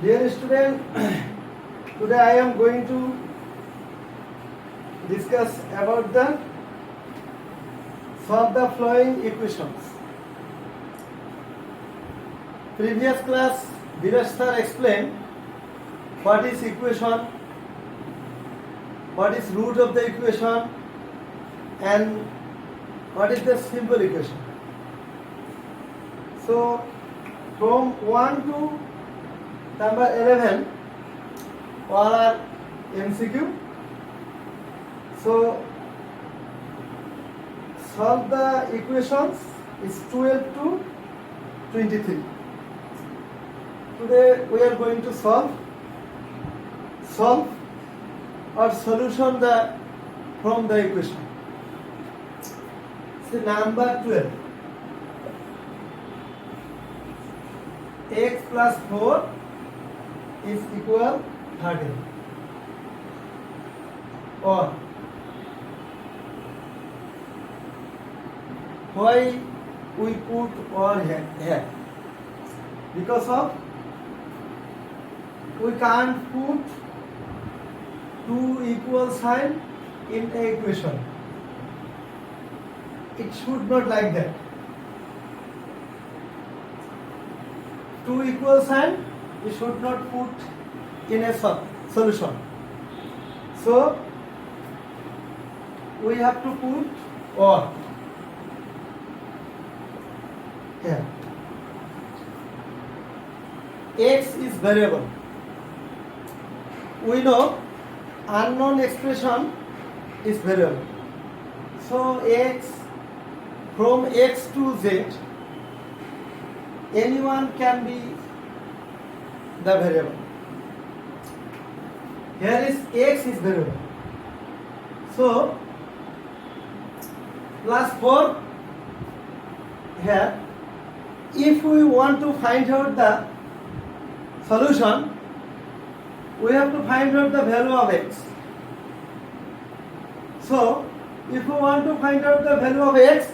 Dear student, today I am going to discuss about the solve the following equations. Previous class, Viraj sir explained what is equation, what is root of the equation, and what is the simple equation. So, from 1 to number 11 all are MCQ. So solve the equations is 12 to 23. Today we are going to solve or solution from the equation. So number 12, x plus 4 is equal 13, or why we put or here? Because of we can't put two equal sign in a equation. It should not like that. Two equal sign we should not put in a solution. So we have to put or here. X is variable. We know unknown expression is variable. So x, from x to z, anyone can be the variable. Here is x is variable. So plus 4 here. If we want to find out the solution, we have to find out the value of x. So if we want to find out the value of x,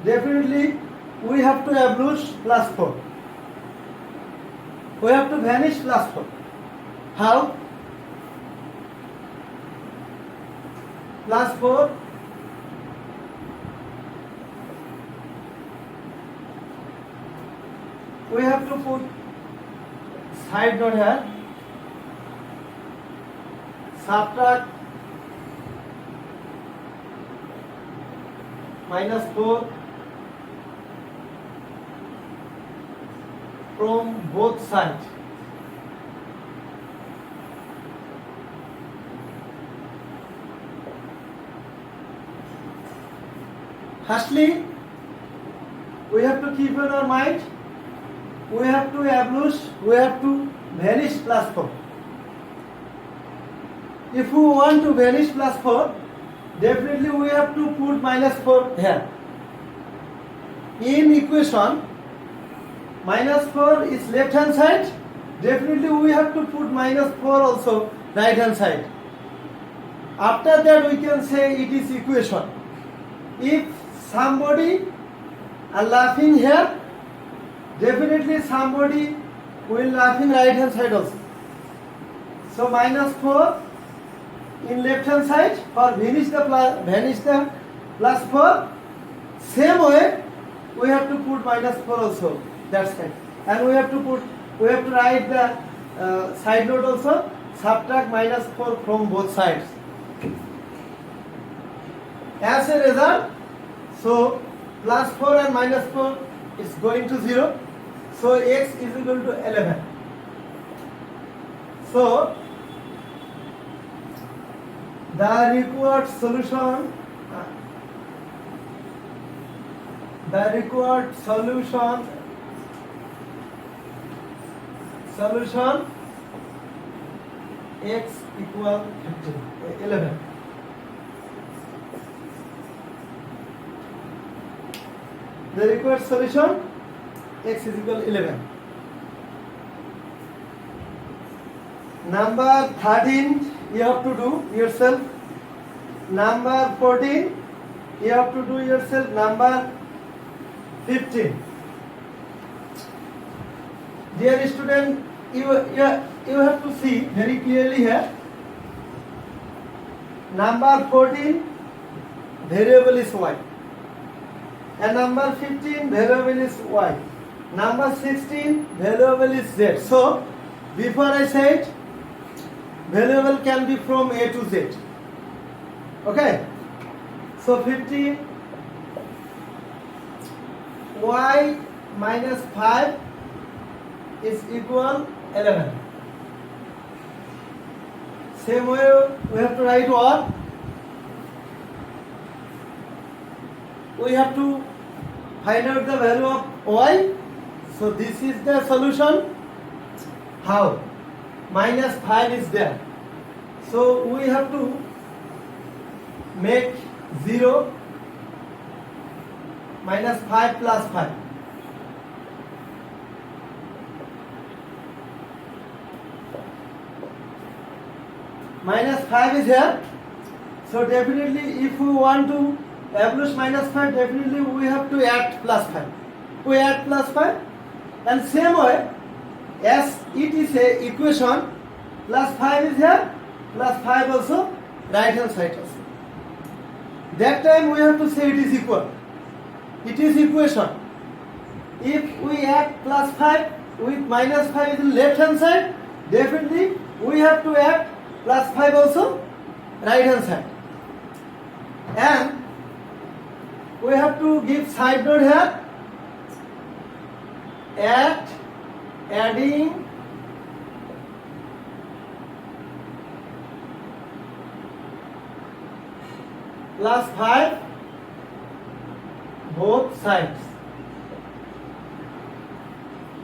definitely we have to abolish plus 4. We have to vanish plus 4. How? Plus 4 we have to put side note here, subtract minus 4 from both sides. Firstly, we have to keep in our mind, we have to abolish, we have to vanish plus 4. If we want to vanish plus 4, definitely we have to put minus 4 here. In equation, minus 4 is left hand side, definitely we have to put minus 4 also right hand side. After that we can say it is equation. If somebody are laughing here, definitely somebody will laugh in right hand side also. So minus 4 in left hand side, or vanish the plus 4. Same way we have to put minus 4 also that side, and we have to write the side note also, subtract minus 4 from both sides. As a result, so plus 4 and minus 4 is going to 0. So x is equal to 11. So the required solution x equal 11. The required solution x is equal 11. Number 13 you have to do yourself. Number 14 you have to do yourself. Number 15. Dear student, you have to see very clearly here. Number 14 variable is y, and number 15 variable is y. Number 16 variable is z. So before I said variable can be from A to Z. Okay. So 15 y minus 5 is equal 11. Same way we have to write what? We have to find out the value of y. So this is the solution. How? Minus 5 is there. So we have to make 0 minus 5 plus 5. Minus 5 is here. So definitely if we want to establish minus 5, definitely we have to add plus 5. We add plus 5. And same way, as it is a equation, plus 5 is here, plus 5 also, right hand side also. That time we have to say it is equal. It is equation. If we add plus 5 with minus 5 in left hand side, definitely we have to add plus 5 also right hand side. And we have to give side note here. Adding plus 5 both sides.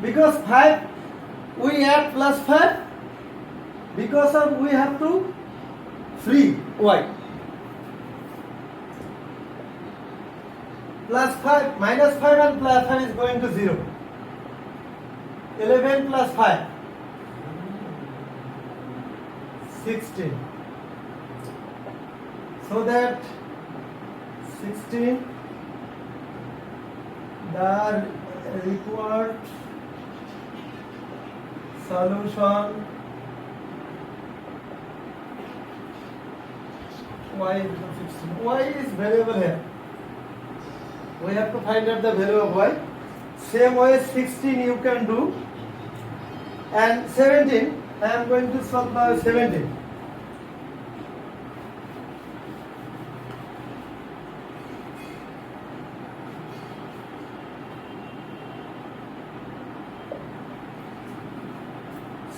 Because 5 we add plus 5, because of we have to free y. Plus 5 minus 5 and plus 5 is going to 0. 11 plus 5 16. So that 16 the required solution y is 16. Y is variable here. We have to find out the value of y. Same way 16 you can do. And 17, I am going to solve now 17.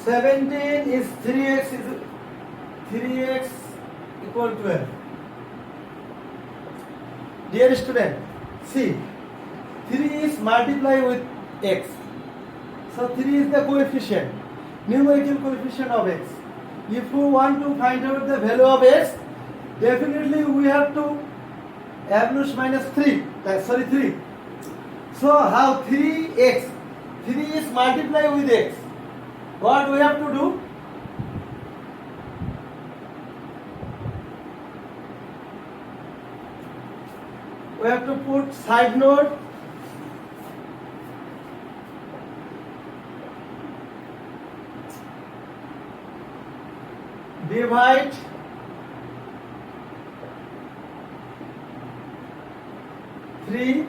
Seventeen is 3x equal to 12. Dear student, see, 3 is multiplied with x. So 3 is the coefficient, numerical coefficient of x. If we want to find out the value of x, definitely we have to establish minus 3. 3. So how 3x? 3 is multiplied with x. What we have to do? We have to put side note divide three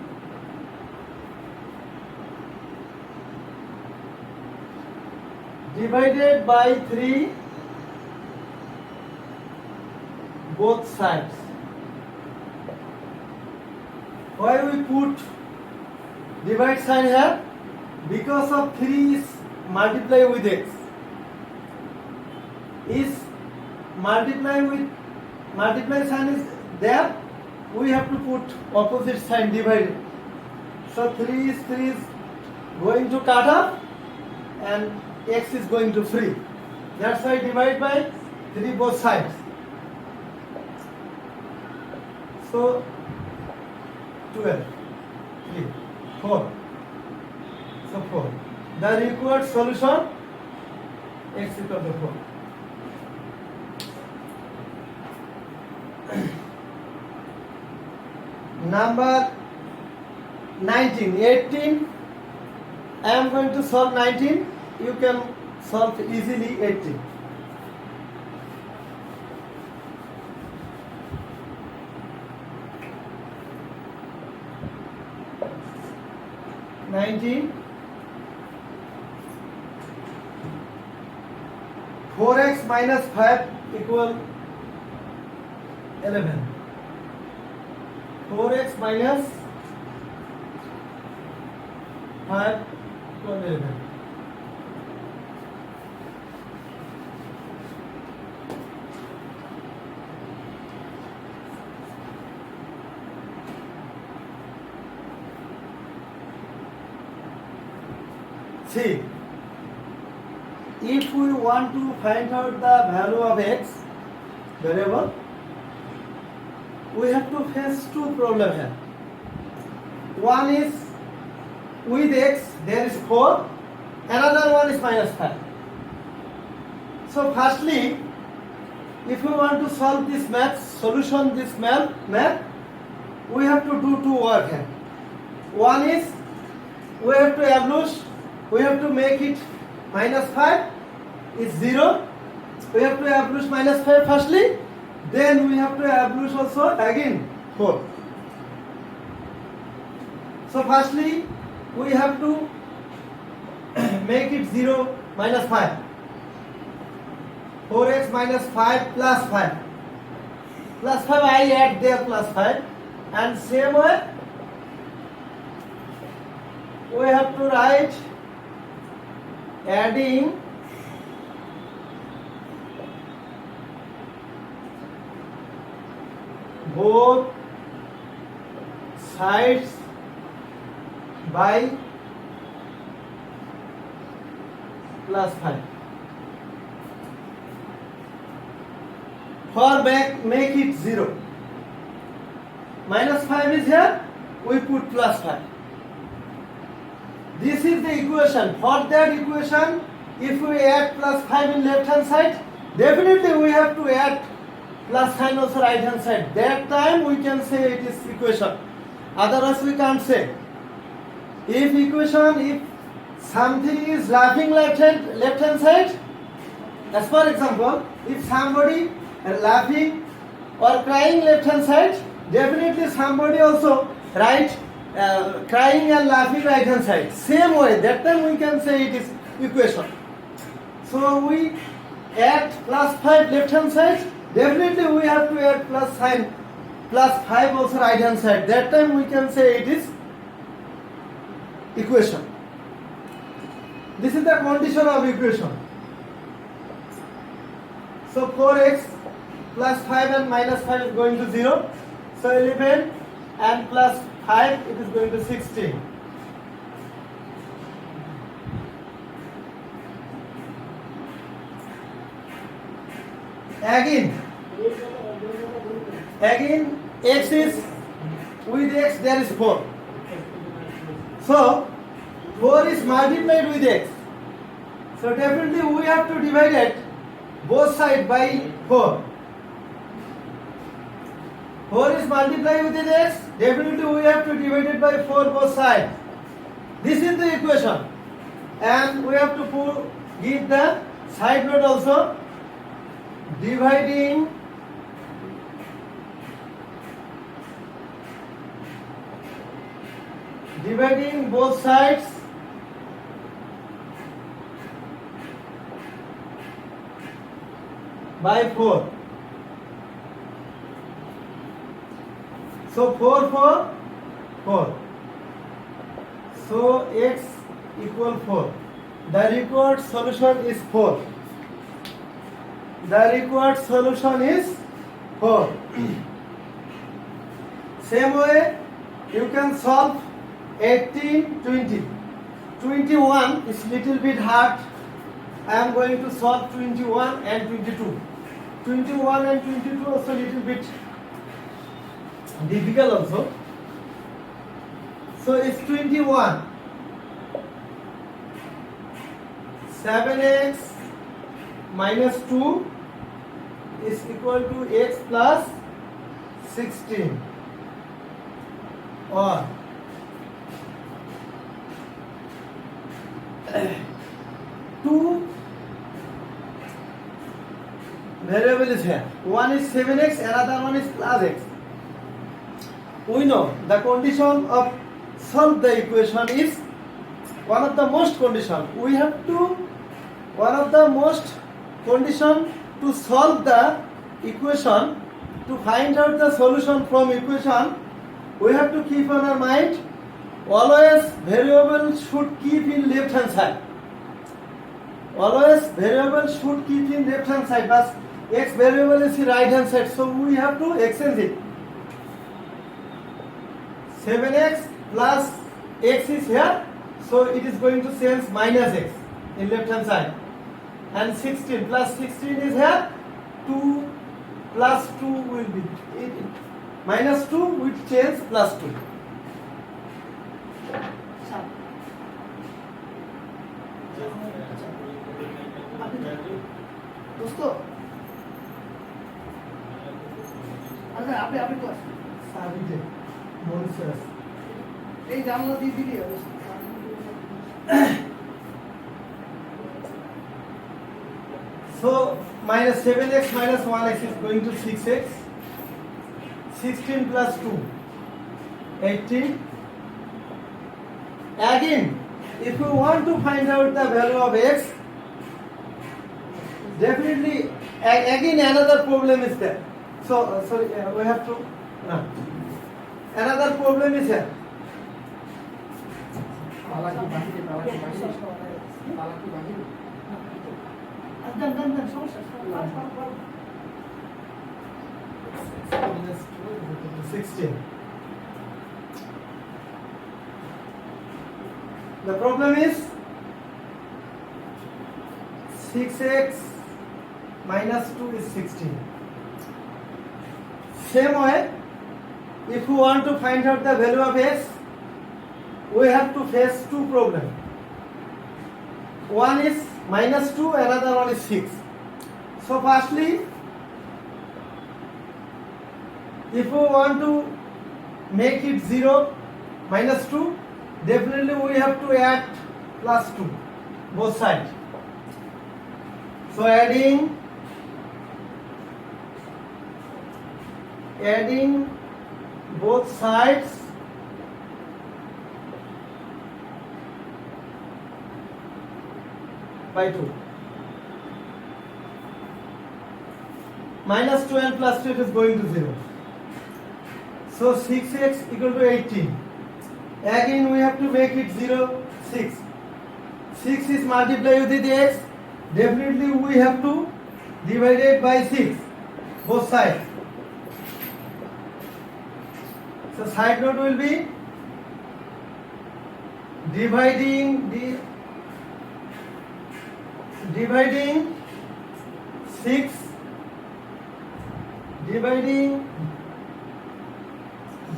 divided by 3 both sides. Why we put divide sign here? Because of 3 is multiplied with x. Is multiply sign is there, we have to put opposite sign divided. So 3 is going to cut off and x is going to free. That's why divide by 3 both sides. So 12, 3, 4. So 4. The required solution x equal to 4. Number 19, 18. I am going to solve 19. You can solve easily 80. $19 4x minus 5 equal 11. 4x minus 5 equal 11. See, if we want to find out the value of x variable, we have to face two problems here. One is with x there is 4, another one is minus 5. So firstly, if we want to solve this solution this math, we have to do two work here. One is we have to make it minus 5 is 0. We have to abolish minus 5 firstly, then we have to abolish also again 4. So firstly we have to make it 0 minus 5. 4x minus 5 plus 5. Plus 5 I add there plus 5, and same way we have to write adding both sides by plus 5. For make it 0. Minus 5 is here, we put plus 5. This is the equation. For that equation, if we add plus 5 in left hand side, definitely we have to add plus sign also right hand side. That time we can say it is equation. Otherwise we can't say. If something is laughing left hand side, as for example, if somebody laughing or crying left hand side, definitely somebody also write crying and laughing right hand side. Same way, that time we can say it is equation. So we add plus 5 left hand side, definitely we have to add plus sign plus 5 also right hand side. That time we can say it is equation. This is the condition of equation. So 4x plus 5 and minus 5 is going to 0. So 11 and plus 5 it is going to 16. Again x is with x there is 4. So 4 is multiplied with x. So definitely we have to divide it both sides by 4. 4 is multiplied with x, definitely we have to divide it by 4 both sides. This is the equation. And we have to give the side note also. Dividing both sides by 4. So 4. So x equal 4. The required solution is 4. The required solution is 4. Same way you can solve 18, 20. 21 is little bit hard. I am going to solve 21 and 22. 21 and 22 also little bit difficult also. So it's 21. 7x minus 2 is equal to x plus 16, or 2 variable is here. One is 7x, another one is plus x. We know the condition of solve the equation is one of the most condition. We have to one of the most condition to solve the equation, to find out the solution from equation. We have to keep on our mind always variable should keep in left hand side. Always variable should keep in left hand side, but x variable is in right hand side, so we have to exchange it. 7x plus x is here, so it is going to change minus x in left hand side, and 16 plus 16 is here, 2 plus 2 will be minus 2 will change plus 2. दोस्तों আচ্ছা আপনি আপনি তো সাবিতে Mauritius এই জানলা দিয়ে দিলি So minus 7x minus 1x is going to 6x. 16 plus 2, 18. Again, if you want to find out the value of x, definitely again another problem is there. So sorry, we have to another problem is here. পালা কি বাহিরে পালা কি বাহিরে দেন দেন দেন সমস্যা 16. The problem is 6x minus 2 is 16. Same way, if you want to find out the value of x, we have to face two problems. One is minus 2, another one is 6. So firstly, if we want to make it 0, minus 2, definitely we have to add plus 2, both sides. So adding both sides by 2. Minus 2 and plus 2 is going to 0. So 6x equal to 18. Again we have to make it 0, 6. 6 is multiplied with the x. Definitely we have to divide it by 6, both sides. So side note will be dividing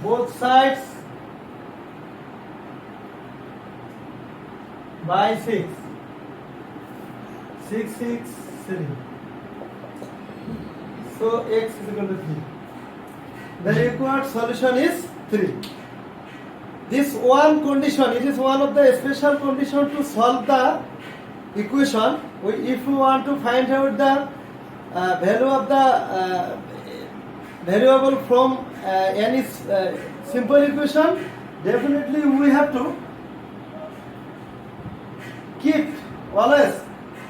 both sides by 6. 6, 3. So x is equal to 3. The required solution is 3. This one condition, it is one of the special condition to solve the equation. If you want to find out the value of the variable from any simple equation, definitely we have to keep always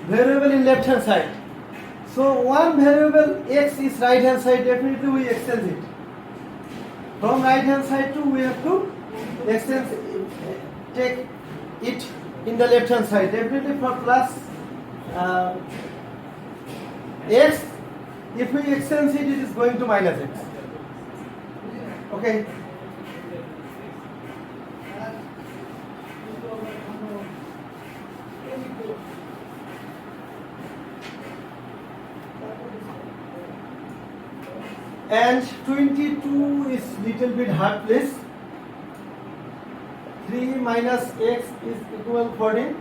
variable in left hand side. So one variable x is right hand side, definitely we exchange it. From right hand side to we have to exchange, take it in the left hand side. Definitely for plus x, if we exchange it, it is going to minus x. Okay. And 22 is little bit hard, please. 3 minus x is equal 14.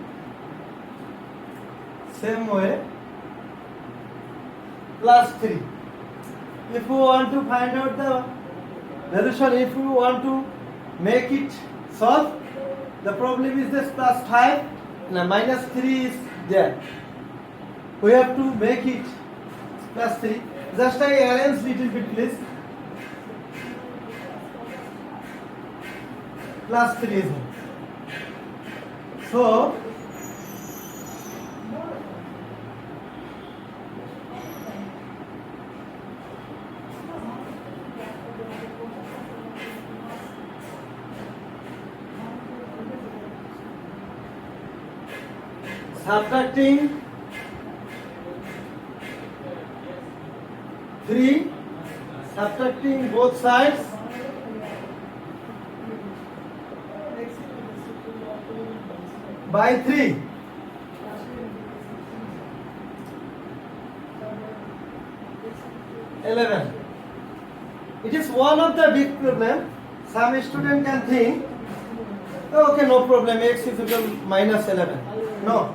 Same way, plus 3. If you want to find out the solution, if you want to make it solve, the problem is this plus 5. Now minus 3 is there. We have to make it plus 3. Just I arrange little bit, please. Plus 3 is here. So, subtracting 3, subtracting both sides, by 3. (11). It is one of the big problem. Some student can think, oh, okay, no problem, x is equal to minus 11. No.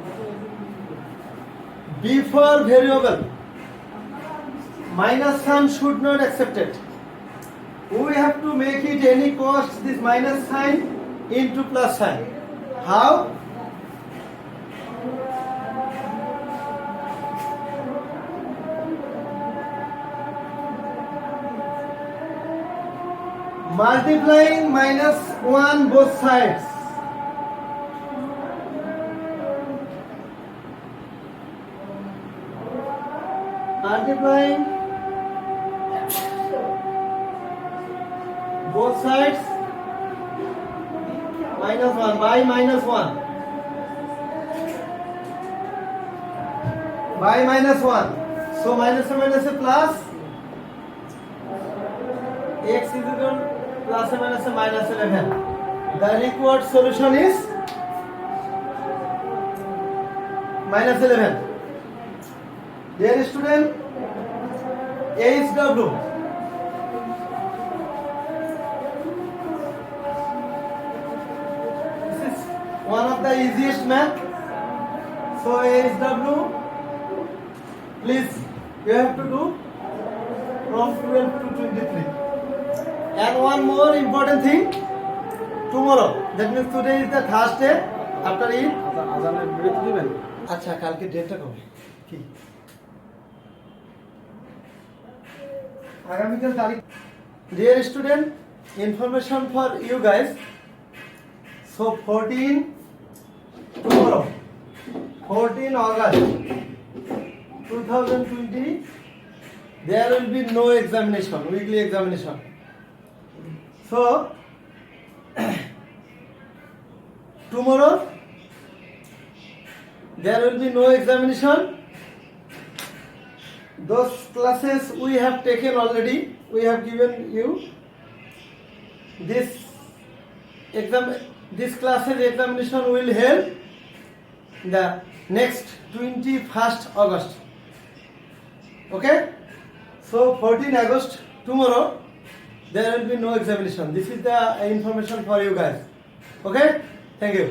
Before variable, minus sign should not accept it. We have to make it any cost this minus sign into plus sign. How? Multiplying minus 1 both sides. Multiplying both sides minus 1 by minus 1 by minus 1. So minus a minus a plus, x is equal to plus a minus a minus 11. The required solution is minus 11. Dear student, HW, this is one of the easiest math. So HW, please, you have to do from 12 to 23. And one more important thing, tomorrow, that means today is the Thursday, after Eid. আজানের বিরতি দিবেন। আচ্ছা, কালকে ডেটটা কবে? কি? আগামীকাল তারিখ। Dear student, information for you guys. So 14 tomorrow, 14 August 2020, there will be no examination, weekly examination. So tomorrow there will be no examination. Those classes we have taken already. We have given you this exam. This classes examination will held the next 21st August. Okay? So 14 August tomorrow there will be no examination. This is the information for you guys. Okay? Thank you.